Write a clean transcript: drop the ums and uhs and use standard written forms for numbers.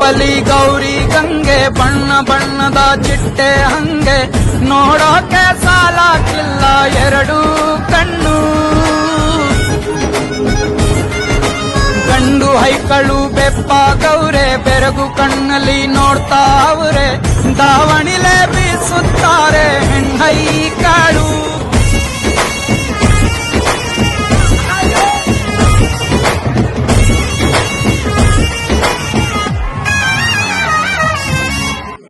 ಬಲಿ ಗೌರಿ ಗಂಗೆ ಬಣ್ಣ ಬಣ್ಣದ ಚಿಟ್ಟೆ ಹಂಗೆ ನೋಡೋಕೆ ಸಾಲಾಗಿಲ್ಲ ಎರಡು ಕಣ್ಣು. ಗಂಡು ಹೈಕಳು ಬೆಪ್ಪಾಗವ್ರೆ ಬೆರಗು ಕಣ್ಣಲ್ಲಿ ನೋಡ್ತಾವ್ರೆ ದಾವಣಿಲೆ ಬೀಸುತ್ತಾರೆ ಹೆಣ್ಣೈ